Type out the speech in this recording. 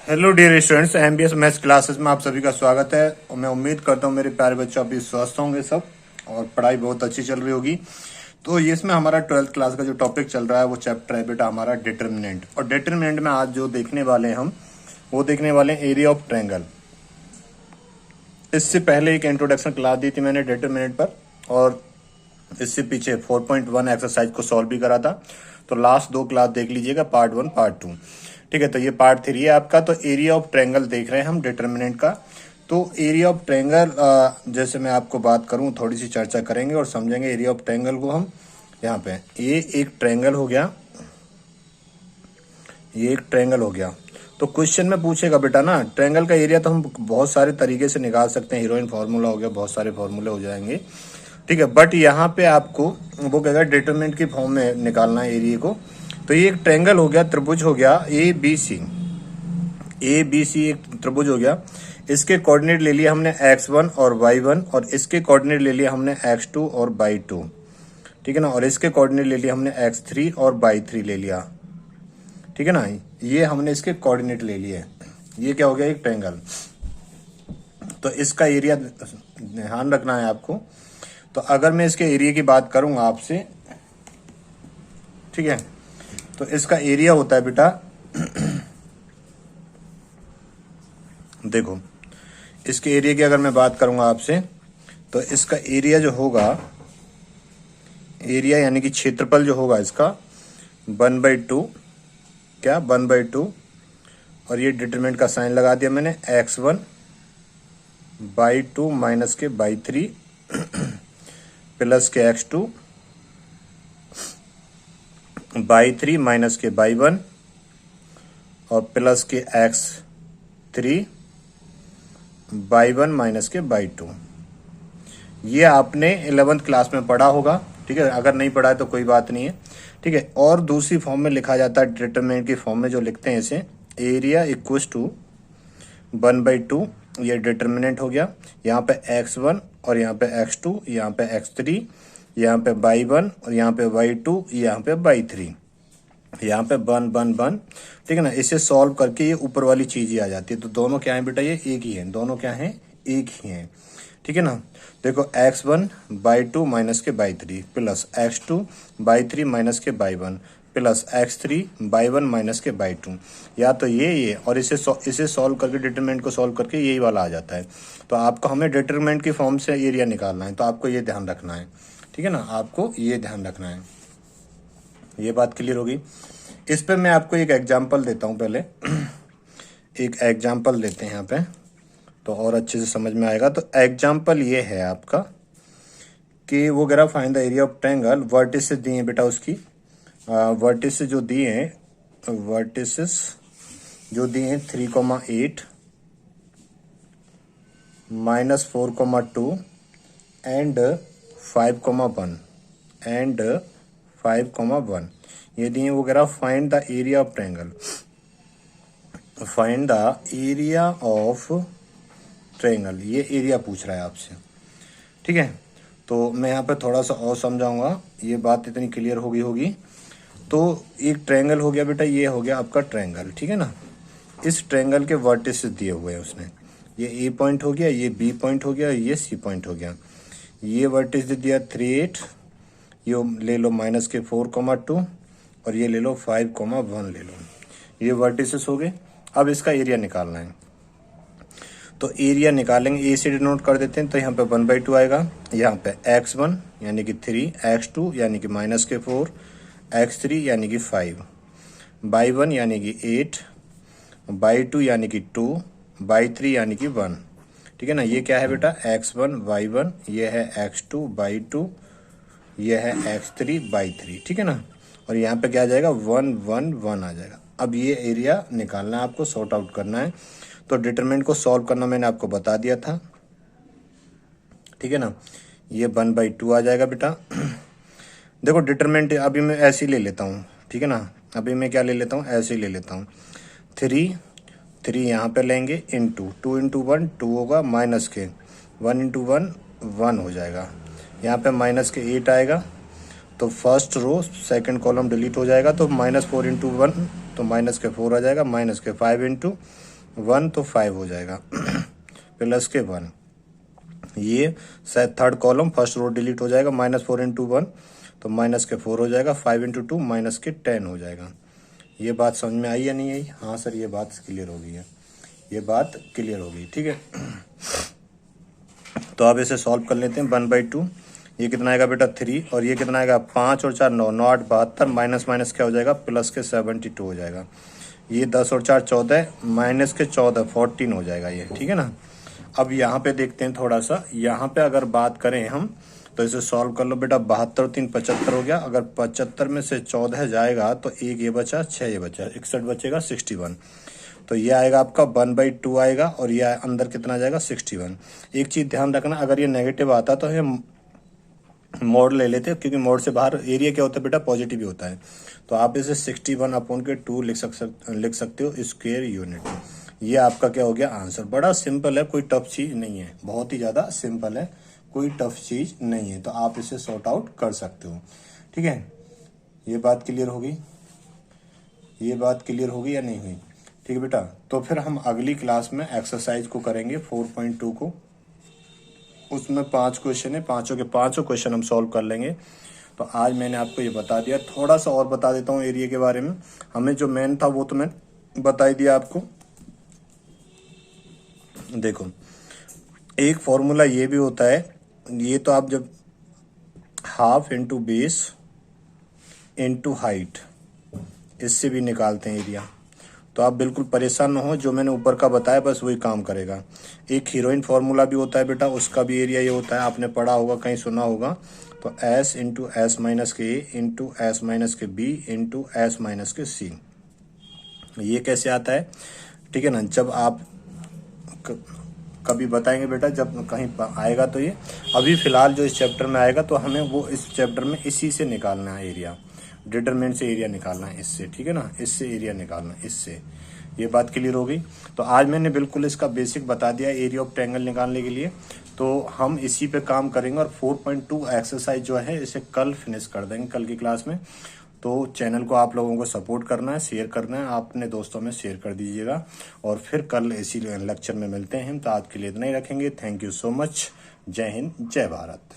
Hello dear students, MBS maths classes में आप सभी का स्वागत है। और मैं उम्मीद करता हूँ मेरे प्यारे बच्चों अभी स्वस्थ होंगे सब और पढ़ाई बहुत अच्छी चल रही होगी। तो ये इसमें हमारा 12th क्लास का जो टॉपिक चल रहा है वो चैप्टर है बेटा हमारा डिटर्मिनेंट। और डिटर्मिनेंट में आज जो देखने वाले हैं हम वो देखने वाले हैं एरिया ऑफ ट्रायंगल। इससे पहले एक इंट्रोडक्शन क्लास दी थी मैंने डिटर्मिनेंट पर, और इससे पीछे 4.1 एक्सरसाइज को सॉल्व भी करा था। तो लास्ट दो क्लास देख लीजिएगा, पार्ट 1 पार्ट 2। ठीक है, तो ये पार्ट 3 है आपका। तो एरिया ऑफ ट्रायंगल देख रहे हैं हम डिटर्मिनेंट का। तो एरिया ऑफ ट्रायंगल जैसे मैं आपको बात करूं, थोड़ी सी चर्चा करेंगे और समझेंगे एरिया ऑफ ट्रायंगल को हम। यहाँ पे ये एक ट्रायंगल हो गया, ये एक ट्रायंगल हो गया। तो क्वेश्चन में पूछेगा बेटा ना ट्रायंगल का एरिया, तो हम बहुत सारे तरीके से निकाल सकते हैं। हीरोइन फार्मूला हो गया, बहुत सारे फार्मूले हो जाएंगे। ठीक है, बट यहाँ पे आपको वो कहेगा डिटरमिनेंट की फॉर्म में निकालना है एरिया को। तो ये एक ट्रायंगल हो गया, त्रिभुज हो गया A B C. A B C एक त्रिभुज हो गया। इसके कोऑर्डिनेट ले लिया हमने x1 और y1, और इसके कोऑर्डिनेट ले लिया हमने x2 और y2। ठीक है ना, और इसके कोऑर्डिनेट ले लिया हमने x3 और y3 ले लिया। ठीक है ना, ये हमने इसके कोऑर्डिनेट ले लिए। ये क्या हो गया, एक ट्रायंगल। तो इसका एरिया ध्यान रखना है आपको। तो अगर मैं इसके एरिया की बात करूंगा आपसे, ठीक है, तो इसका एरिया होता है बेटा देखो, इसके एरिया की अगर मैं बात करूंगा आपसे, तो इसका एरिया जो होगा, एरिया यानी कि क्षेत्रफल जो होगा इसका 1/2, क्या 1/2। और ये डिटरमिनेंट का साइन लगा दिया मैंने, x1/2 माइनस के बाई 3 प्लस के x2/3 माइनस के बाई 1 और प्लस के x3/1 माइनस के बाई 2। ये आपने 11th क्लास में पढ़ा होगा। ठीक है, अगर नहीं पढ़ा है तो कोई बात नहीं है। ठीक है, और दूसरी फॉर्म में लिखा जाता है डिटरमिनेंट की फॉर्म में, जो लिखते हैं इसे एरिया इक्वल्स टू 1/2। ये डिटरमिनेंट हो गया। यहाँ पे x1 और यहाँ पे x2, यहाँ पे x3, यहाँ पे y1 और यहाँ पे y2, यहाँ पे y3, यहाँ पे 1 ठीक है ना। इसे सॉल्व करके ये ऊपर वाली चीज ही आ जाती है। तो दोनों क्या है बेटा, ये एक ही है, दोनों क्या है, एक ही है। ठीक है ना, देखो x1/2 माइनस के बाई 3 प्लस x2/3 माइनस के बाई 1 प्लस x3/1 माइनस के बाई 2। या तो ये और इसे सॉल्व करके डिटरमिनेंट को सॉल्व करके यही वाला आ जाता है। तो आपको हमें डिटरमिनेंट की फॉर्म से एरिया निकालना है, तो आपको ये ध्यान रखना है। ठीक है ना, आपको ये ध्यान रखना है। ये बात क्लियर होगी। इस पे मैं आपको एक एग्जांपल देता हूँ पहले एक एग्जांपल लेते हैं यहाँ पे, तो और अच्छे से समझ में आएगा। तो एग्जांपल ये है आपका कि वो कह रहा find the area of triangle. Vertices दिए हैं बेटा उसकी, वर्टिसेस जो दिए हैं, वर्टिसेस जो दिए हैं 3,8 -4,2 एंड 5,1 एंड 5,1 ये दिए। वो कह रहा find the area of triangle, find the area of triangle. ये एरिया पूछ रहा है आपसे। ठीक है, तो मैं यहाँ पे थोड़ा सा और समझाऊंगा, ये बात इतनी क्लियर होगी। तो एक ट्रायंगल हो गया बेटा, ये हो गया आपका ट्रायंगल। ठीक है ना, इस ट्रायंगल के वर्टिसेस दिए हुए हैं उसने। ये ए पॉइंट हो गया, ये बी पॉइंट हो गया, ये सी पॉइंट हो गया। ये वर्टिस दे दिया 3,8, ये ले लो माइनस के 4,2 और ये ले लो 5,1 ले लो। ये वर्टिसेस हो गए। अब इसका एरिया निकालना है, तो एरिया निकालेंगे, ए से डिनोट कर देते हैं। तो यहाँ पे 1/2 आएगा, यहाँ पे x1 यानी कि 3, x2 यानी कि माइनस के 4, x3 यानी कि 5, बाई 1 यानी कि 8, बाई 2 यानी कि 2, बाई 3 यानी कि 1। ठीक है ना, ये क्या है बेटा, x1 y1, ये है x2 बाई 2, ये है x3 बाई 3। ठीक है ना, और यहाँ पे क्या आ जाएगा, 1 1 1 आ जाएगा। अब ये एरिया निकालना है आपको, सॉर्ट आउट करना है। तो डिटरमिनेंट को सॉल्व करना मैंने आपको बता दिया था। ठीक है ना, ये 1/2 आ जाएगा बेटा। देखो डिटरमिनेंट अभी मैं ऐसे ही ले लेता हूँ। ठीक है ना, अभी मैं क्या ले लेता हूँ, ऐसे ही ले लेता हूँ। 3 यहाँ पे लेंगे, इंटू 2 × 1 2 होगा, माइनस के 1 × 1 1 हो जाएगा। यहाँ पे माइनस के 8 आएगा, तो first row second column delete हो जाएगा। तो -4 × 1 तो -4 आ जाएगा, -5 × 1 तो 5 हो जाएगा प्लस के 1, ये शायद third column first row delete हो जाएगा, -4 इंटू 1 तो माइनस के 4 हो जाएगा, 5 इंटू 2 माइनस के 10 हो जाएगा। ये बात समझ में आई या नहीं आई? हाँ सर ये बात क्लियर हो गई है, ये बात क्लियर हो गई, ठीक है। तो अब इसे सॉल्व कर लेते हैं। 1/2 ये कितना आएगा बेटा 3, और ये कितना आएगा 5 और 4 9, 9 8 72, माइनस माइनस क्या हो जाएगा प्लस के 72 हो जाएगा। ये 10 और 4 14, माइनस के 14 14 हो जाएगा ये, ठीक है ना। अब यहाँ पे देखते हैं थोड़ा सा, यहाँ पे अगर बात करें हम तो इसे सॉल्व कर लो बेटा। 72 3 75 हो गया, अगर 75 में से 14 जाएगा तो 1 ये बचा, 6 ये बचा, 61 बचेगा 61। तो ये आएगा आपका 1/2 आएगा, और ये अंदर कितना जाएगा 61। एक चीज़ ध्यान रखना, अगर ये नेगेटिव आता तो ये मोड ले लेते, क्योंकि मोड से बाहर एरिया क्या होता है बेटा पॉजिटिव ही होता है। तो आप इसे 61/2 लिख सकते हो स्क्वायर यूनिट। ये आपका क्या हो गया आंसर। बड़ा सिंपल है, कोई टफ चीज़ नहीं है, बहुत ही ज़्यादा सिंपल है, कोई टफ चीज़ नहीं है। तो आप इसे सॉर्ट आउट कर सकते हो, ठीक है। ये बात क्लियर होगी, ये बात क्लियर होगी या नहीं हुई? ठीक है बेटा। तो फिर हम अगली क्लास में एक्सरसाइज को करेंगे 4.2 को, उसमें 5 क्वेश्चन है, पांचों के पांचों क्वेश्चन हम सॉल्व कर लेंगे। तो आज मैंने आपको ये बता दिया, थोड़ा सा और बता देता हूँ एरिया के बारे में। हमें जो मेन था वो तो मैं बता ही दिया आपको। देखो एक फॉर्मूला ये भी होता है, ये तो आप जब half into base into height इससे भी निकालते हैं एरिया। तो आप बिल्कुल परेशान ना हो, जो मैंने ऊपर का बताया बस वही काम करेगा। एक हीरोइन फार्मूला भी होता है बेटा, उसका भी एरिया ये होता है, आपने पढ़ा होगा कहीं सुना होगा। तो S इंटू एस माइनस के ए इंटू एस माइनस के बी इंटू एस माइनस के सी। ये कैसे आता है, ठीक है ना। जब आप कभी बताएंगे बेटा जब कहीं आएगा तो ये, अभी फिलहाल जो इस चैप्टर में आएगा तो हमें वो इस चैप्टर में इसी से निकालना है एरिया, डिटरमिनेंट से एरिया निकालना है इससे, ठीक है ना, इससे एरिया निकालना है इससे। ये बात क्लियर हो गई। तो आज मैंने बिल्कुल इसका बेसिक बता दिया एरिया ऑफ ट्रायंगल निकालने के लिए। तो हम इसी पे काम करेंगे, और 4.2 एक्सरसाइज जो है इसे कल फिनिश कर देंगे, कल की क्लास में। तो चैनल को आप लोगों को सपोर्ट करना है, शेयर करना है, अपने दोस्तों में शेयर कर दीजिएगा। और फिर कल इसी लेक्चर में मिलते हैं। तो आज के लिए इतना ही रखेंगे। Thank you so much. जय हिंद, जय भारत।